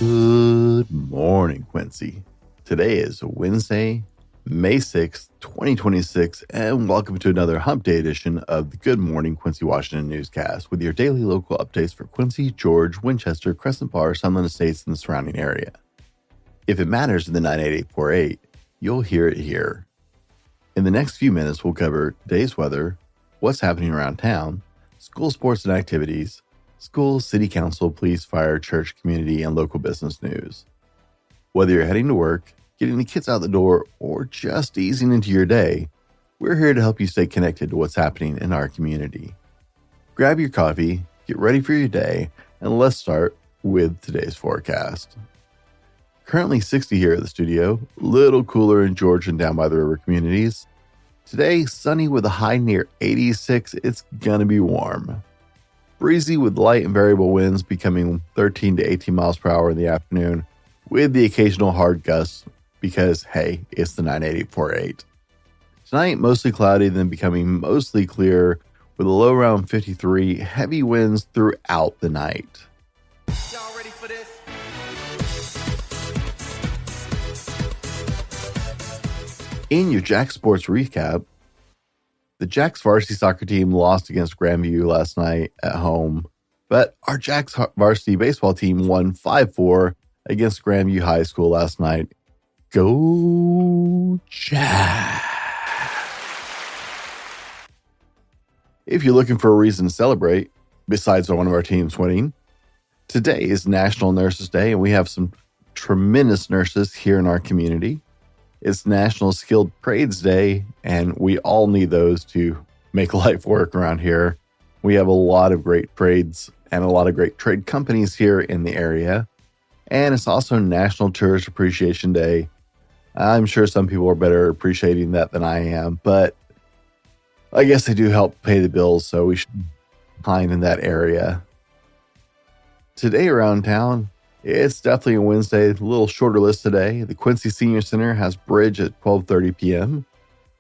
Good morning, Quincy. Today is Wednesday, May 6th, 2026, and welcome to another Hump Day edition of the Good Morning Quincy Washington newscast with your daily local updates for Quincy, George, Winchester, Crescent Bar, Sunland Estates, and the surrounding area. If it matters in the 98848, you'll hear it here. In the next few minutes, we'll cover today's weather, what's happening around town, school sports and activities, school, city council, police, fire, church, community, and local business news. Whether you're heading to work, getting the kids out the door, or just easing into your day, we're here to help you stay connected to what's happening in our community. Grab your coffee, get ready for your day, and let's start with today's forecast. Currently 60 here at the studio, a little cooler in George and down by the river communities. Today, sunny with a high near 86, it's gonna be warm. Breezy with light and variable winds becoming 13 to 18 miles per hour in the afternoon with the occasional hard gusts because, hey, it's the 98848. Tonight, mostly cloudy, then becoming mostly clear with a low around 53, heavy winds throughout the night. Y'all ready for this? In your Jack Sports recap, the Jacks varsity soccer team lost against Grandview last night at home, but our Jacks varsity baseball team won 5-4 against Grandview High School last night. Go Jacks! If you're looking for a reason to celebrate, besides one of our teams winning, today is National Nurses Day, and we have some tremendous nurses here in our community. It's National Skilled Trades Day, and we all need those to make life work around here. We have a lot of great trades and a lot of great trade companies here in the area. And it's also National Tourist Appreciation Day. I'm sure some people are better appreciating that than I am, but I guess they do help pay the bills, so we should find in that area. Today around town, it's definitely a Wednesday, a little shorter list today. The Quincy Senior Center has bridge at 12:30 p.m.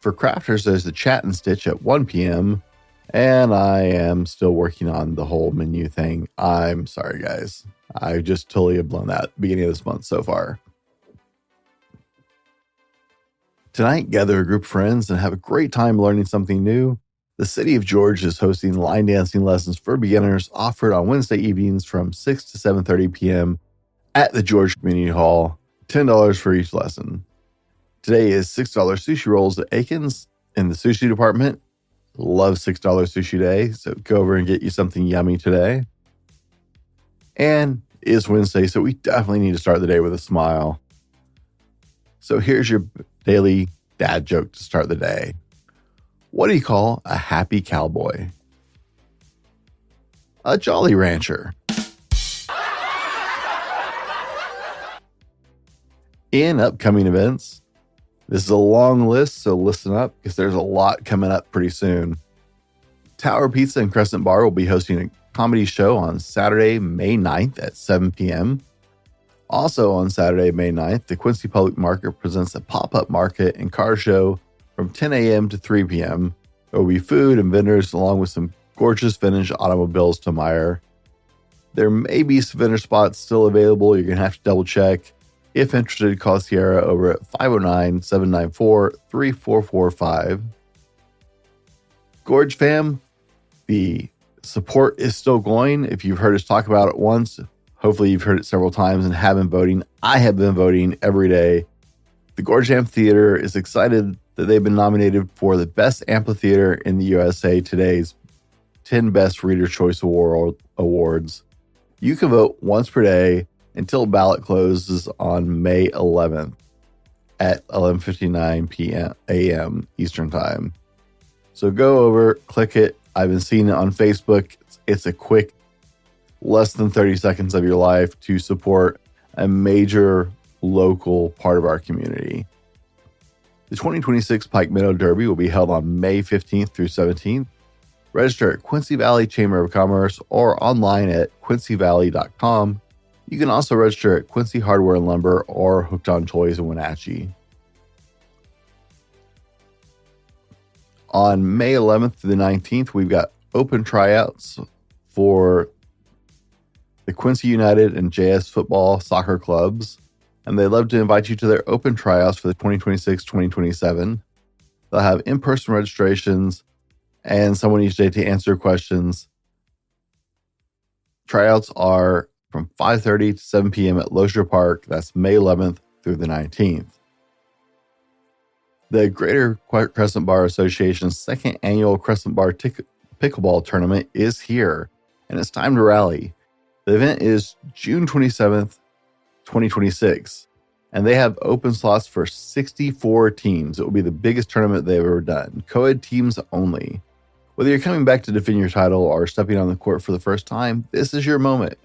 For crafters, there's the Chat and Stitch at 1 p.m. And I am still working on the whole menu thing. I'm sorry, guys. I just totally have blown that beginning of this month so far. Tonight, gather a group of friends and have a great time learning something new. The City of George is hosting line dancing lessons for beginners offered on Wednesday evenings from 6 to 7:30 p.m. at the George Community Hall, $10 for each lesson. Today is $6 sushi rolls at Akins in the sushi department. Love $6 sushi day, so go over and get you something yummy today. And it's Wednesday, so we definitely need to start the day with a smile. So here's your daily dad joke to start the day. What do you call a happy cowboy? A Jolly Rancher. In upcoming events, this is a long list, so listen up because there's a lot coming up pretty soon. Tower Pizza and Crescent Bar will be hosting a comedy show on Saturday, May 9th at 7 p.m. Also on Saturday, May 9th, the Quincy Public Market presents a pop-up market and car show from 10 a.m. to 3 p.m. There will be food and vendors along with some gorgeous vintage automobiles to admire. There may be some vendor spots still available. You're going to have to double check. If interested, call Sierra over at 509-794-3445. Gorge fam, the support is still going. If you've heard us talk about it once, hopefully you've heard it several times and have been voting. I have been voting every day. The Gorge Amphitheater is excited that they've been nominated for the Best Amphitheater in the USA today's 10 Best Reader Choice Awards. You can vote once per day until ballot closes on May 11th at 11:59 a.m. Eastern Time. So go over, click it. I've been seeing it on Facebook. It's a quick, less than 30 seconds of your life to support a major local part of our community. The 2026 Pike Meadow Derby will be held on May 15th through 17th. Register at Quincy Valley Chamber of Commerce or online at quincyvalley.com. You can also register at Quincy Hardware and Lumber or Hooked on Toys in Wenatchee. On May 11th to the 19th, we've got open tryouts for the Quincy United and JS football soccer clubs, and they'd love to invite you to their open tryouts for the 2026-2027. They'll have in-person registrations and someone each day to answer questions. Tryouts are from 5:30 to 7 p.m. at Lozier Park. That's May 11th through the 19th. The Greater Crescent Bar Association's second annual Crescent Bar pickleball tournament is here, and it's time to rally. The event is June 27th, 2026, and they have open slots for 64 teams. It will be the biggest tournament they've ever done. Co-ed teams only. Whether you're coming back to defend your title or stepping on the court for the first time, this is your moment.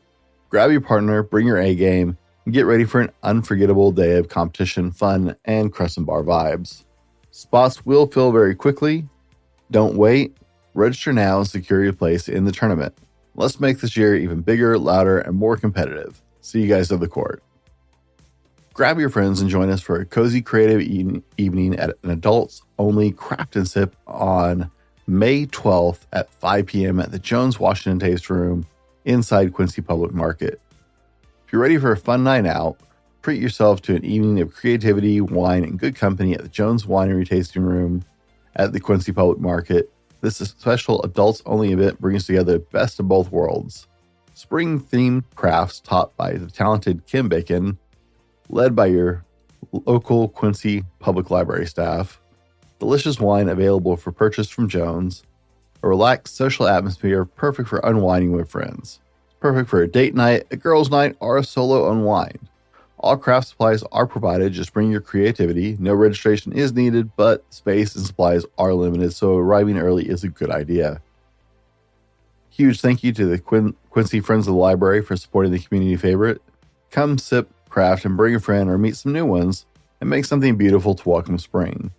Grab your partner, bring your A game, and get ready for an unforgettable day of competition, fun, and Crescent Bar vibes. Spots will fill very quickly. Don't wait. Register now and secure your place in the tournament. Let's make this year even bigger, louder, and more competitive. See you guys at the court. Grab your friends and join us for a cozy creative evening at an adults-only craft and sip on May 12th at 5 p.m. at the Jones Washington Taste Room inside Quincy Public Market. If you're ready for a fun night out, treat yourself to an evening of creativity, wine, and good company at the Jones Winery Tasting Room at the Quincy Public Market. This special adults-only event brings together the best of both worlds. Spring-themed crafts taught by the talented Kim Bacon, led by your local Quincy Public Library staff. Delicious wine available for purchase from Jones. A relaxed social atmosphere perfect for unwinding with friends. Perfect for a date night, a girls' night, or a solo unwind. All craft supplies are provided. Just bring your creativity. No registration is needed, but space and supplies are limited, so arriving early is a good idea. Huge thank you to the Quincy Friends of the Library for supporting the community favorite. Come sip, craft, and bring a friend or meet some new ones, and make something beautiful to welcome spring.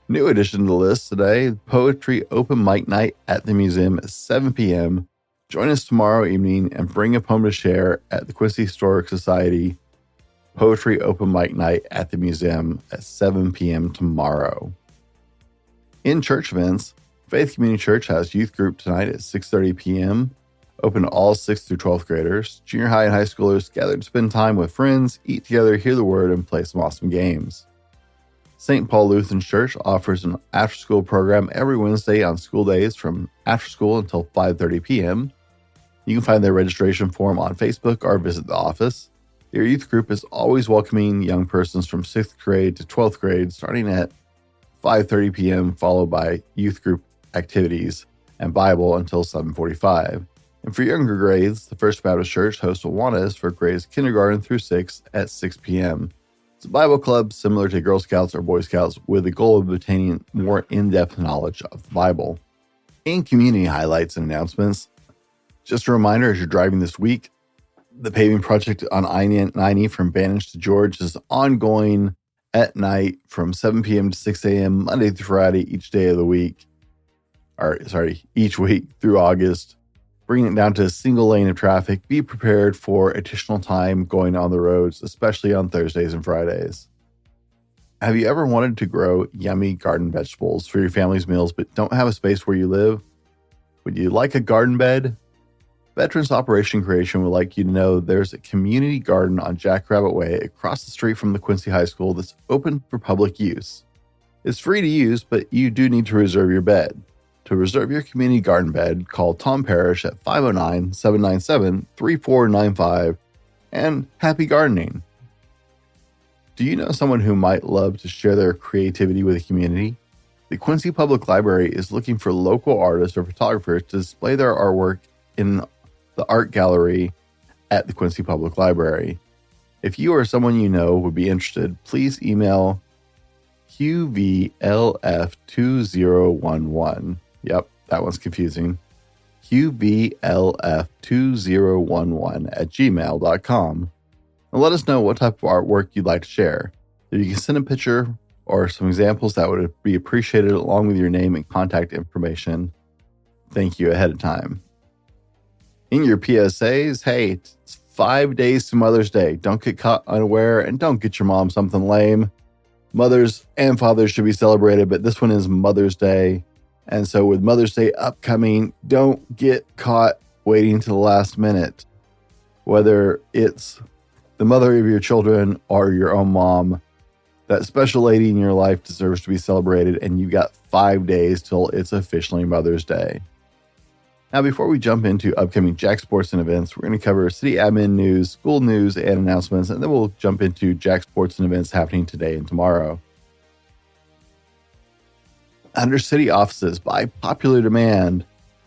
New addition to the list today, Poetry Open Mic Night at the Museum at 7 p.m. Join us tomorrow evening and bring a poem to share at the Quincy Historic Society Poetry Open Mic Night at the Museum at 7 p.m. tomorrow. In church events, Faith Community Church has youth group tonight at 6:30 p.m. Open to all 6th through 12th graders. Junior high and high schoolers gather to spend time with friends, eat together, hear the word, and play some awesome games. St. Paul Lutheran Church offers an after-school program every Wednesday on school days from after school until 5:30 p.m. You can find their registration form on Facebook or visit the office. Their youth group is always welcoming young persons from 6th grade to 12th grade, starting at 5:30 p.m., followed by youth group activities and Bible until 7:45. And for younger grades, the First Baptist Church hosts Awanas for grades kindergarten through 6 at 6 p.m. It's a Bible club similar to Girl Scouts or Boy Scouts with the goal of obtaining more in-depth knowledge of the Bible. In community highlights and announcements, just a reminder as you're driving this week, the paving project on I-90 from Vantage to George is ongoing at night from 7 p.m. to 6 a.m. Monday through Friday each week through August, bringing it down to a single lane of traffic. Be prepared for additional time going on the roads, especially on Thursdays and Fridays. Have you ever wanted to grow yummy garden vegetables for your family's meals but don't have a space where you live? Would you like a garden bed? Veterans Operation Creation would like you to know there's a community garden on Jackrabbit Way across the street from the Quincy High School that's open for public use. It's free to use, but you do need to reserve your bed. To reserve your community garden bed, call Tom Parrish at 509-797-3495 and happy gardening. Do you know someone who might love to share their creativity with the community? The Quincy Public Library is looking for local artists or photographers to display their artwork in the art gallery at the Quincy Public Library. If you or someone you know would be interested, please email QVLF2011. Yep, that one's confusing. QVLF2011@gmail.com. And let us know what type of artwork you'd like to share. If you can send a picture or some examples, that would be appreciated along with your name and contact information. Thank you ahead of time. In your PSAs, hey, it's 5 days to Mother's Day. Don't get caught unaware and don't get your mom something lame. Mothers and fathers should be celebrated, but this one is Mother's Day. And so with Mother's Day upcoming, don't get caught waiting to the last minute. Whether it's the mother of your children or your own mom, that special lady in your life deserves to be celebrated, and you've got 5 days till it's officially Mother's Day. Now, before we jump into upcoming Jack Sports and events, we're going to cover city admin news, school news, and announcements, and then we'll jump into Jack Sports and events happening today and tomorrow. Under city offices, by popular demand,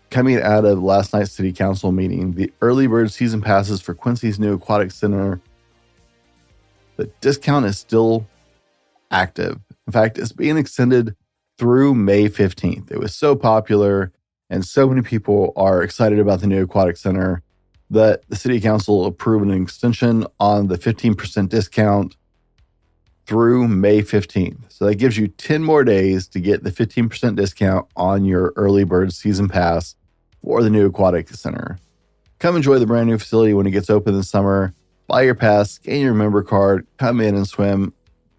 coming out of last night's city council meeting, the early bird season passes for Quincy's new aquatic center, the discount is still active. In fact, it's being extended through May 15th. It was so popular and so many people are excited about the new aquatic center that the city council approved an extension on the 15% discount through May 15th. So that gives you 10 more days to get the 15% discount on your early bird season pass for the new aquatic center. Come enjoy the brand new facility when it gets open this summer. Buy your pass, scan your member card, come in and swim.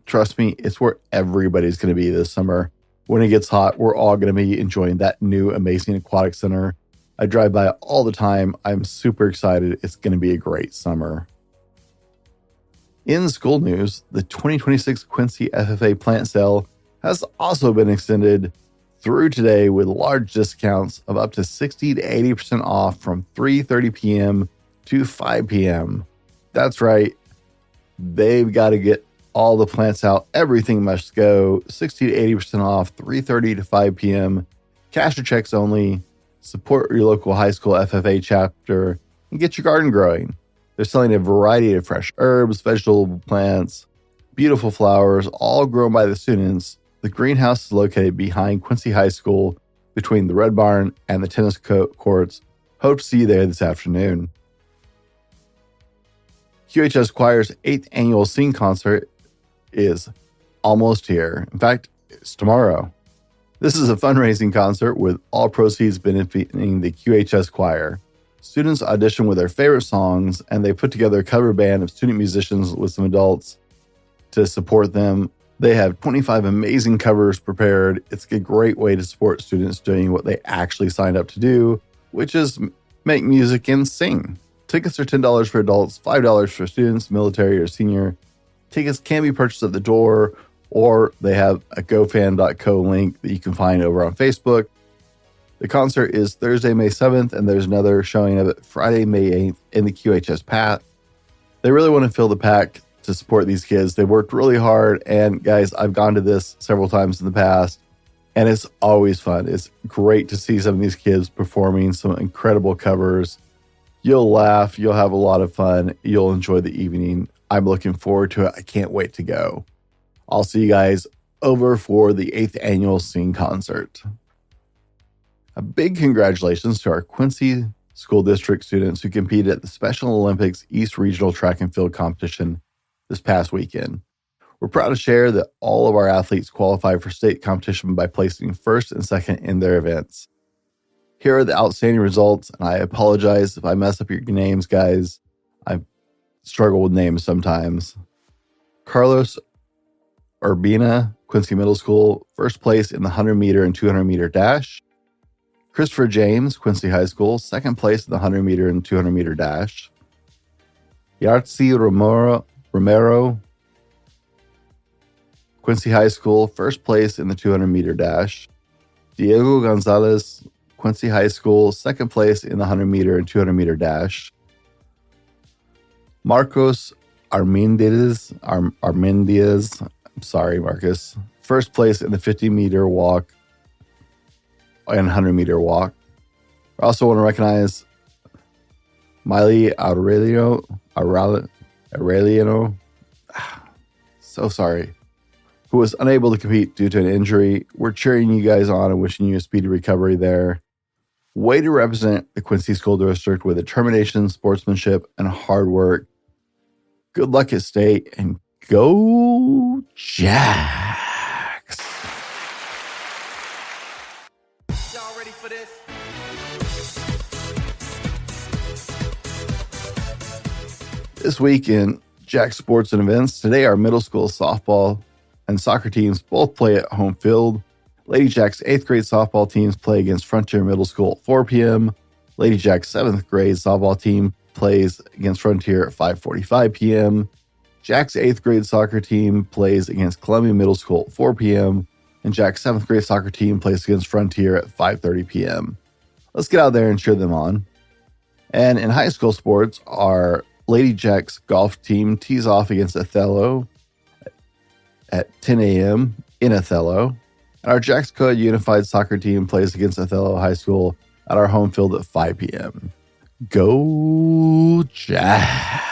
Trust me, it's where everybody's going to be this summer. When it gets hot, we're all going to be enjoying that new amazing aquatic center. I drive by it all the time. I'm super excited. It's going to be a great summer. In school news, the 2026 Quincy FFA plant sale has also been extended through today with large discounts of up to 60 to 80% off from 3:30 p.m. to 5 p.m. That's right. They've got to get all the plants out. Everything must go. 60 to 80% off, 3:30 to 5 p.m. Cash or checks only. Support your local high school FFA chapter and get your garden growing. They're selling a variety of fresh herbs, vegetable plants, beautiful flowers, all grown by the students. The greenhouse is located behind Quincy High School between the Red Barn and the tennis courts. Hope to see you there this afternoon. QHS Choir's 8th annual Sing concert is almost here. In fact, it's tomorrow. This is a fundraising concert with all proceeds benefiting the QHS Choir. Students audition with their favorite songs, and they put together a cover band of student musicians with some adults to support them. They have 25 amazing covers prepared. It's a great way to support students doing what they actually signed up to do, which is make music and sing. Tickets are $10 for adults, $5 for students, military, or senior. Tickets can be purchased at the door, or they have a gofan.co link that you can find over on Facebook. The concert is Thursday, May 7th, and there's another showing of it Friday, May 8th in the QHS Pat. They really want to fill the pack to support these kids. They worked really hard, and guys, I've gone to this several times in the past, and it's always fun. It's great to see some of these kids performing some incredible covers. You'll laugh, you'll have a lot of fun, you'll enjoy the evening. I'm looking forward to it. I can't wait to go. I'll see you guys over for the 8th annual Sing concert. A big congratulations to our Quincy School District students who competed at the Special Olympics East Regional Track and Field competition this past weekend. We're proud to share that all of our athletes qualified for state competition by placing first and second in their events. Here are the outstanding results, and I apologize if I mess up your names, guys. I struggle with names sometimes. Carlos Urbina, Quincy Middle School, first place in the 100-meter and 200-meter dash. Christopher James, Quincy High School, second place in the 100-meter and 200-meter dash. Yartzi Romero, Quincy High School, first place in the 200-meter dash. Diego Gonzalez, Quincy High School, second place in the 100-meter and 200-meter dash. Marcos Armendez, sorry, Marcus, first place in the 50-meter walk and 100-meter walk. I also want to recognize Miley Aureliano, so sorry, who was unable to compete due to an injury. We're cheering you guys on and wishing you a speedy recovery there. Way to represent the Quincy School District with determination, sportsmanship, and hard work. Good luck at state, and go Jacks! Y'all ready for this? This week in Jack Sports and Events, today our middle school softball and soccer teams both play at home field. Lady Jack's 8th grade softball teams play against Frontier Middle School at 4 p.m. Lady Jack's 7th grade softball team plays against Frontier at 5:45 p.m. Jack's 8th grade soccer team plays against Columbia Middle School at 4 p.m. And Jack's 7th grade soccer team plays against Frontier at 5:30 p.m. Let's get out there and cheer them on. And in high school sports, our Lady Jack's golf team tees off against Othello at 10 a.m. in Othello. And our Jack's Co-ed Unified soccer team plays against Othello High School at our home field at 5 p.m. Go Jacks!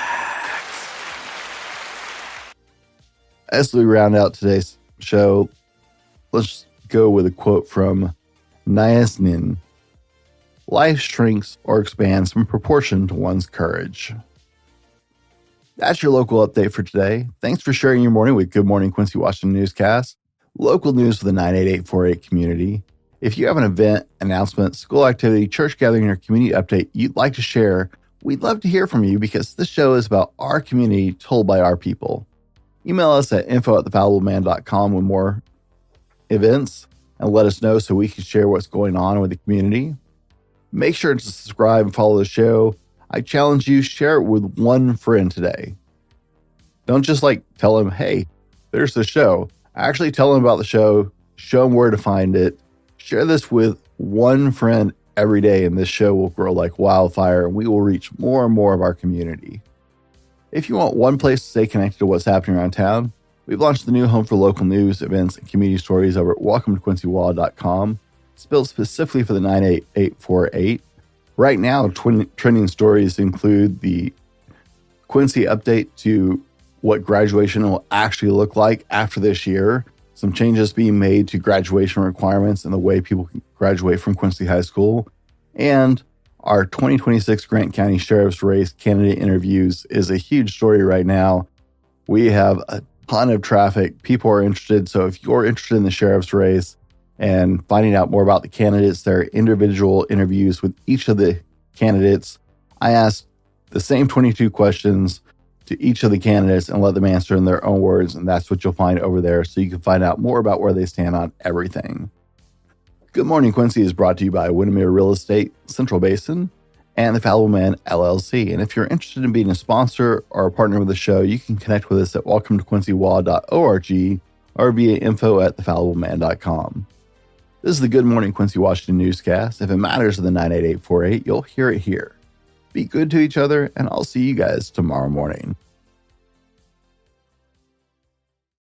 As we round out today's show, let's go with a quote from Nias Nin. Life shrinks or expands in proportion to one's courage. That's your local update for today. Thanks for sharing your morning with Good Morning Quincy Washington Newscast, local news for the 98848 community. If you have an event, announcement, school activity, church gathering, or community update you'd like to share, we'd love to hear from you because this show is about our community told by our people. Email us at info@thefallibleman.com with more events and let us know so we can share what's going on with the community. Make sure to subscribe and follow the show. I challenge you, share it with one friend today. Don't just tell them, hey, there's the show. Actually tell them about the show, show them where to find it. Share this with one friend every day, and this show will grow like wildfire, and we will reach more and more of our community. If you want one place to stay connected to what's happening around town, we've launched the new home for local news, events, and community stories over at welcometoquincywa.com. It's built specifically for the 98848. Right now, trending stories include the Quincy update to what graduation will actually look like after this year, some changes being made to graduation requirements and the way people can graduate from Quincy High School, and our 2026 Grant County Sheriff's Race candidate interviews is a huge story right now. We have a ton of traffic. People are interested, so if you're interested in the sheriff's race, and finding out more about the candidates, their individual interviews with each of the candidates, I asked the same 22 questions to each of the candidates and let them answer in their own words, and that's what you'll find over there so you can find out more about where they stand on everything. Good Morning Quincy is brought to you by Windermere Real Estate, Central Basin, and the Fallible Man LLC. And if you're interested in being a sponsor or a partner with the show, you can connect with us at welcometoquincywa.org or via info@thefallibleman.com. This is the Good Morning Quincy Washington Newscast. If it matters to the 98848, you'll hear it here. Be good to each other, and I'll see you guys tomorrow morning.